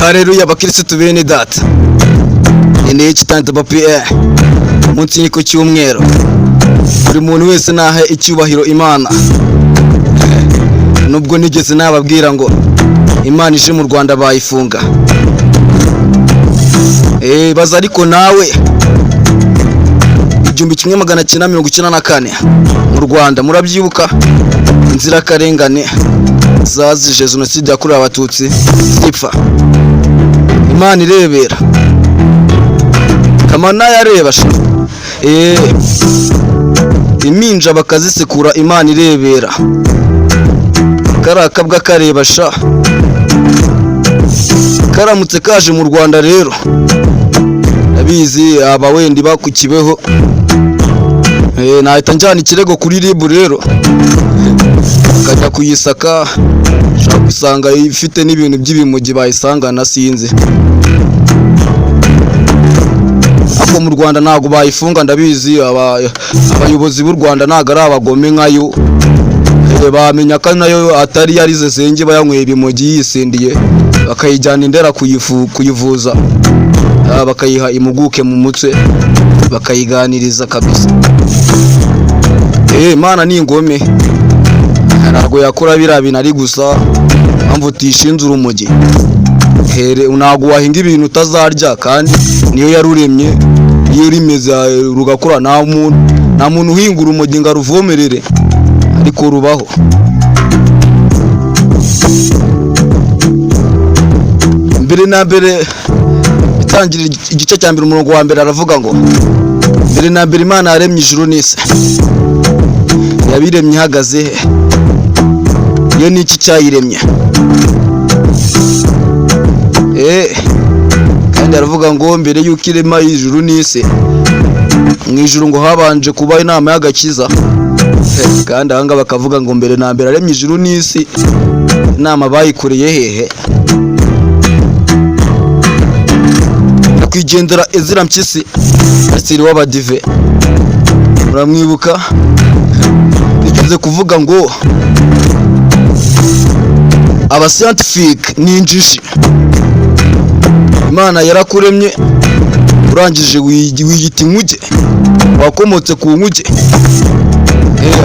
Haleluya bakirisitu bene data. Ni kitante papi munsi niko cyumwero. Buri muntu wese nahe icyubahiro Imana. Nubwo nigeze nababwira ngo Imana ije mu Rwanda bayifunga. Baza ariko nawe 1994 mu Rwanda murabyibuka inzira karengane zazije jenoside yakorewe abatutsi zipfa. Imana irebera kamana yareba iminja bakazisekura. Imana irebera karakabwa kareba karamutse kaje mu Rwanda rero abizi aba wendi bakukibeho. Nahita njyana ikirego kuri RIB rero akajya kuyisaka shaka gusanga ifite n'ibintu by'ibimogi bayisangana sinzi. Ako mu Rwanda ntago bayifunga ndabizi abayobozi b'u Rwanda ntago ari abagome nkayo. Bamenya ko nayo atari yarize senge bayanyweye ibimogi yisindiye bakayijyana indera kuyivuza bakayiha imuguke mu mutwe bakayiganiriza kabisa. Imana ni ingome ntago yakora birabina ari gusa mpamvu tishinze urumogi. Ntago wahinga ibintu utazarya kandi niyo yaruremye iyo rimeze rugakora. Nta muntu uhinga urumogi ngo aruvomerere ariko rubaho. Mbere na mbere itangira igice cya mbere umurongo wa mbere aravuga ngo mbere na mbere Imana yaremye ijuru n'isi. Yabiremye ihagaze yo n'iki cyayiremye. Kandi aravuga ngo mbere yuko irema ijuru n'isi mu ijuru ngo habanje kuba inama y'agakiza. Kandi ahanga bakavuga ngo mbere na mbere aremye ijuru n'isi inama bayikoreye hehe. Nakwigendera Ezra Mpyisi asiri w'abadive muramwibuka bigeze kuvuga ngo aba scientific ni injishi. Imana yarakuremye urangije wiyita inkuge wakomotse ku nkuge.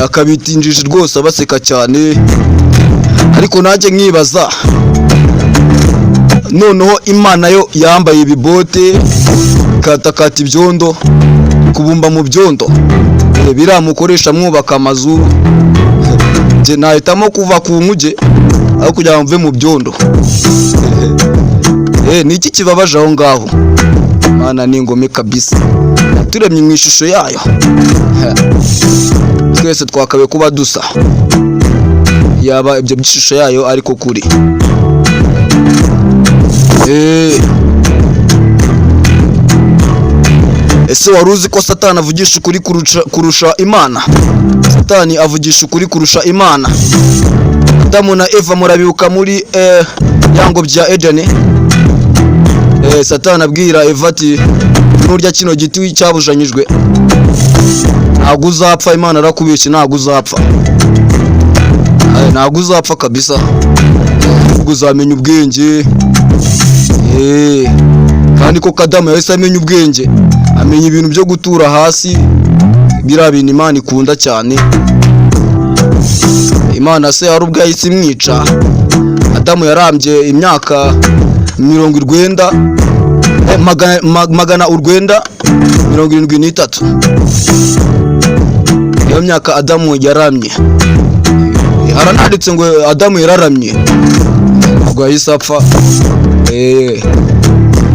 Akabita injishi rwose abaseka cyane. Ariko nanjye nkibaza noneho Imana yo yambaye ibibote katakata ibyondo kubumba mu byondo biramukoresha mwubaka amazu. Je nahitamo kuva ku nkuge aho kugira ngo mve mu byondo. Niki kibabaje aho ngaho? Imana ni ingome kabisa. Turemye mu ishusho yayo. Twese twakabe kuba dusa. Yaba ibyo byishusho yayo ariko kuri. Ese waruzi ko Satani avugisha ukuri kurusha Imana? Satani avugisha ukuri kurusha Imana. Adamu na Eva murabibuka muri yango bya Edeni. Satani abwira Eva ati nurya kino giti cyabujanyijwe ntabwo uzapfa. Imana arakubeshye ntabwo uzapfa. Ntabwo uzapfa kabisa. Ubwo uzamenya ubwenge. Kandi ko Adamu yahise amenya ubwenge amenya ibintu byo gutura hasi biriya bintu Imana ikunda cyane. Imana se hari ubwo yahise imwica. Adamu yarambye imyaka 973 iyo myaka Adamu yaramye. Harananditse ngo Adamu yararamye ubwo yahise apfa.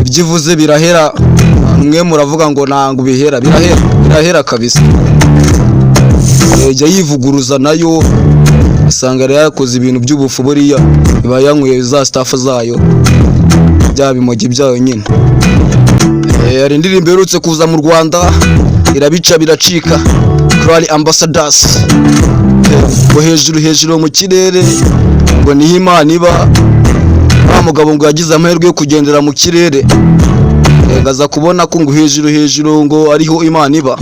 Ibyivuze birahera. Mwe muravuga ngo ntango bihera. Birahera kabisa. Jya yivuguruza nayo asanga yari yakoze ibintu by'ubufu buriya biba yanyweye za staff zayo bya bimogi byayo nyine. Hari indirimbo iherutse kuza mu Rwanda irabica biracika Glory Ambassadors ngo hejuru mu kirere ngo niho Imana iba. Mugabo ngo yagize amahirwe yo kugendera mu kirere gaza kubona ko ngo hejuru ngo ariho Imana iba.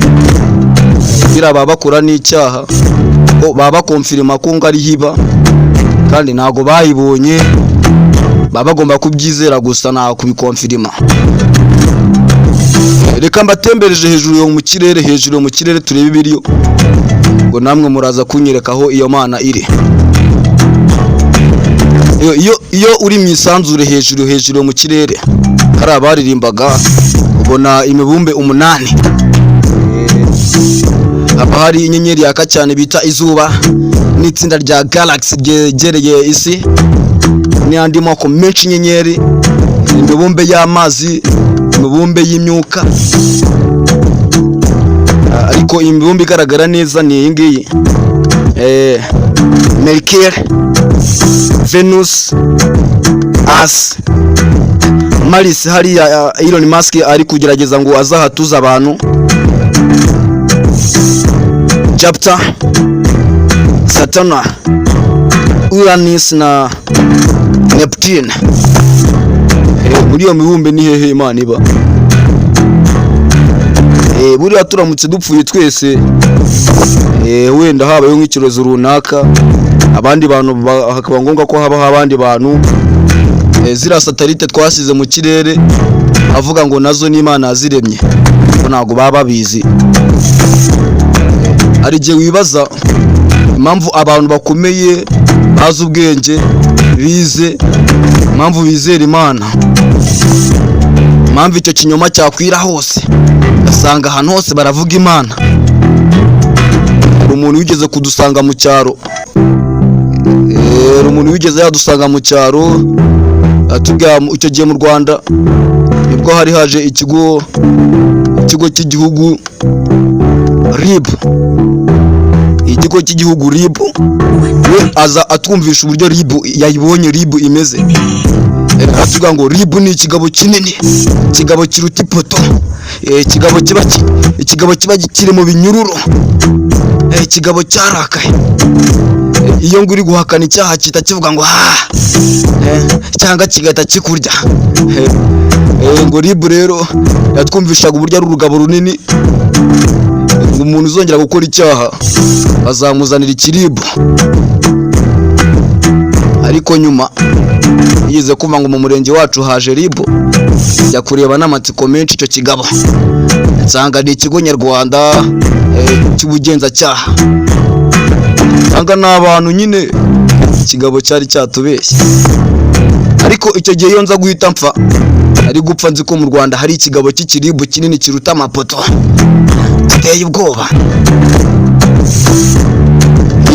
Biraba bakora n'icyaha baba konfirma ko ngo ari hiba kandi ntago bayibonye baba bagomba kubyizera gusa nta kubikonfirima. Reka mbatembereje hejuru mu kirere turebe ibiriyo, ngo namwe muraza kunyereka aho iyo mana iri. Iyo uri mu isanzure hejuru mu kirere, hari abaririmbaga ubona imibumbe 8. Haba hari inyenyeri yaka cyane bita izuba, n'itsinda rya galaxy ryegereye isi, n'andi moko menshi inyenyeri, imibumbe y'amazi, imibumbe y'imyuka. Ariko imibumbe igaragara neza ni iyi ngiyi: Mercury, Venus, Mars, Mars. Hariya Elon Musk ari kugerageza ngo azahatuza abantu. Jupiter, Saturn, Uranus na Neptune. Muri iyo mibumbe ni hehe Imana iba? Buriya turamutse dupfuye twese, wenda habayeho nk'ikirozo runaka, abandi bantu hakaba ngombwa ko habaho abandi bantu, ziriya satelite twasize mu kirere avuga ngo nazo ni Imana yaziremye, ko ntago baba babizi. Hari igihe wibaza impamvu abantu bakomeye bazi ubwenge bize, impamvu bizera Imana, impamvu icyo kinyoma cyakwira hose, gasanga ahantu hose baravuga Imana. Umuntu wigeze kudusanga mu cyaro, umuntu wigeze yadusanga mu cyaro atubwira icyo gihe mu Rwanda nibwo hari haje ikigo cy'igihugu RIB. Ikigo cy'igihugu RIB, we aza atwumvisha uburyo RIB yayibonye RIB imeze. Atubwira ngo RIB ni ikigabo kinini, ikigabo kiruta ipoto, ikigabo kiba kiri mu binyururu, ikigabo cyarakaye. Iyo nguri guhakana icyaha kita kivuga ngo cyangwa kigahita kikurya. Ngo RIB rero yatwumvishaga uburyo ari urugabo runini, umuntu uzongera gukora icyaha bazamuzanira ikiribu. Ariko nyuma yigeze kumva ngo mu murenge wacu haje RIB, njya kureba n'amatsiko menshi icyo kigabo, nsanga ni ikigo nyarwanda cy'ubugenzacyaha. Nsanga n'abantu nyine, ikigabo cyari cyatubeshye. Ariko icyo gihe iyo nza guhita mpfa, ari gupfa nzi ko mu Rwanda hari ikigabo cy'ikiribu kinini kiruta amapoto, giteye ubwoba.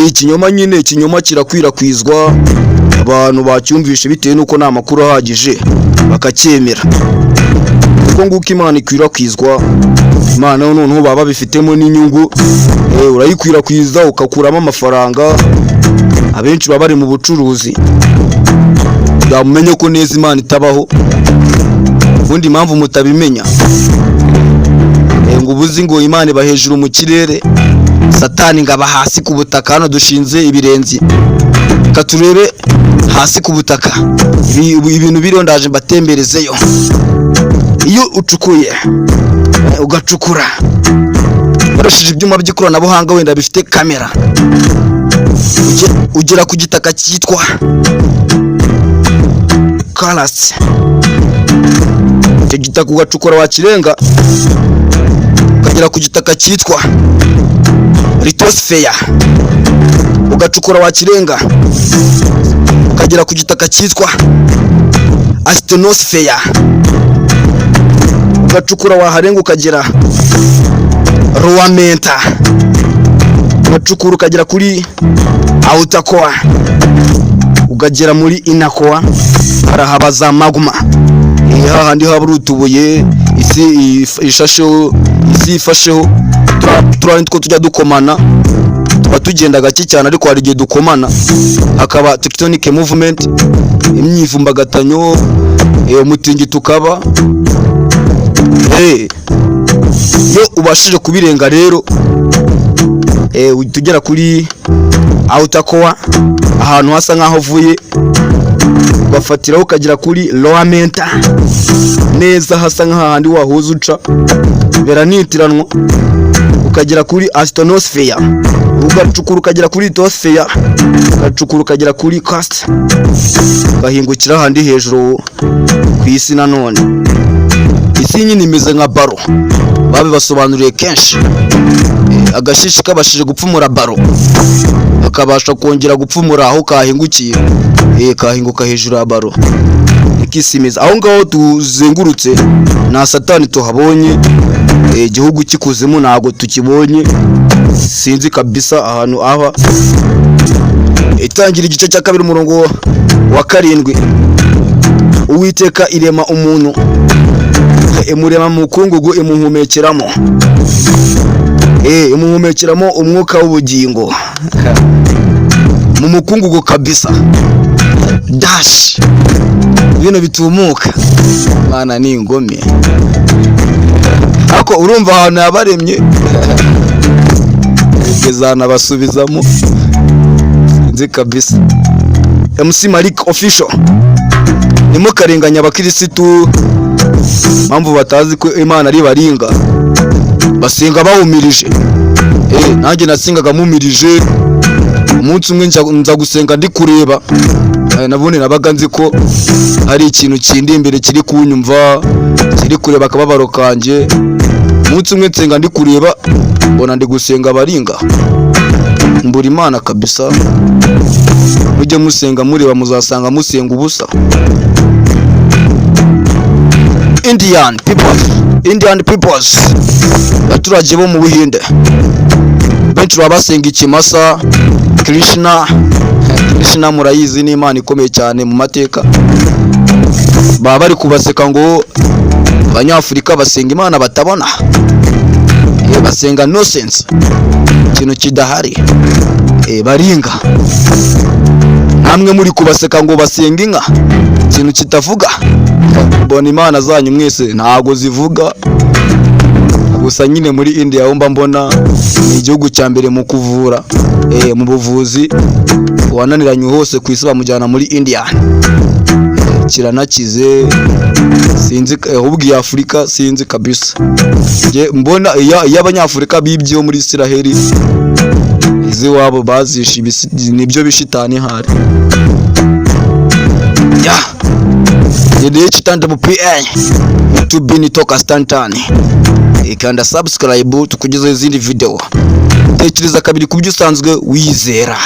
Ikinyoma nyine, ikinyoma kirakwirakwizwa, abantu bacyumvishe bitewe nuko nta makuru ahagije bakacyemera. Kuko nguko Imana ikwirakwizwa, Imana noneho baba bifitemo n'inyungu, urayikwirakwiza ukakuramo amafaranga. Abenshi baba bari mu bucuruzi, yamumenye ko neza Imana itabaho. Ubundi impamvu mutabimenya, ngo ubuzi ngo Imana iba hejuru mu kirere, Satani ngaba hasi ku butaka. Hano dushinze ibirenzi, katurebe hasi ku butaka. Ibintu biriho ndaje mbatemberezeyo. Iyo ucukuye ugacukura ukoresheje ibyuma by'ikoranabuhanga, wenda bifite kamera, ugera ku gitaka cyitwa karasi. Icyo gitaka ugacukura wakirenga, ukagera ku gitaka cyitwa litosifeya, ugacukura wakirenga, ukagera ku gitaka cyitwa asitonosifeya, ugacukura waharenga ukagera ruwamenta, ugacukura ukagera kuri awutakoa, ukagera muri inakoa, harahaba za magma. Hahandi haba utubuye isi ishasheho, isi ifasheho, turandi two tujya dukomana, tuba tugenda gake cyane, ariko hari igihe dukomana hakaba tectonic movement, imyivumbagatanyo, umutingito ukaba. Iyo ubashije kubirenga rero, tugera kuri awutakoa, ahantu hasa nkaho uvuye, bafatiraho ukagera kuri loamenta, neza hasa nk'ahandi wahuza uca, beranitiranwa, ukagera kuri asitonosifeya, ugacukura ukagera kuri Tofeya, ugacukura ukagera kuri Cast, ugahingukira handi hejuru ku isi. Nanone isi nyine imeze nka baro, babibasobanuriye kenshi. Agashishi kabashije gupfumura baro akabasha kongera gupfumura aho kahingukiye, kahinguka hejuru ya baro. Ikisimiza aho ngaho tuzengurutse na Satani tuhabonye, igihugu kikuzimu ntago tukibonye, sinzi kabisa ahantu aha. Itangira igice cya 2 umurongo wa 7. Uwiteka irema umuntu, imurema mu mukungugu, imuhumekeramo imuhumekeramo umwuka w'ubugingo mu mukungugu kabisa. Dash ibintu bitumuka, Mana ni ingome. Ako urumva ahantu yabaremye gezana basubizamo, sinzi kabisa. MC Malik official, nimukarenganya abakirisitu mpamvu batazi ko Imana ari baringa, basenga bahumirije. Nanjye nasengaga mumirije, umunsi umwe nza gusenga ndi kureba, nabone nabaga nzi ko hari ikintu kindi imbere kiri kunyumva, kiri kureba akababaro kanje. Umunsi umwe nsenga ndi kureba, mbona ndi gusenga baringa, mbura Imana kabisa. Mujye musenga mureba, muzasanga musenga ubusa. Indian peoples, abaturage bo mu Buhinde benshi basenga ikimasa. Krishna murayizi ni Imana ikomeye cyane mu mateka. Baba bari kubaseka ngo Abanyafurika basenga Imana batabona, basenga nonsense, ikintu kidahari, baringa. Namwe muri kubaseka ngo basenga inka, ikintu kitavuga. Mbona Imana zanyu mwese ntago zivuga. Gusa nyine muri India aho mbona ni igihugu cya mbere mu kuvura, mu buvuzi. Wananiranye hose ku isi bamujyana muri India, kiranakize. Sinzi ahubwo Afrika sinzi kabisa. Mbona y'Abanyafurika bibyo muri Israeli, izi wabo bazisha nibyo bishitani hari. Ndiye chitanda mu PA YouTube ni Toka Stantani. Ikanda subscribe tukugezaho izindi video. Tekereza kabiri kubyo usanzwe wizera.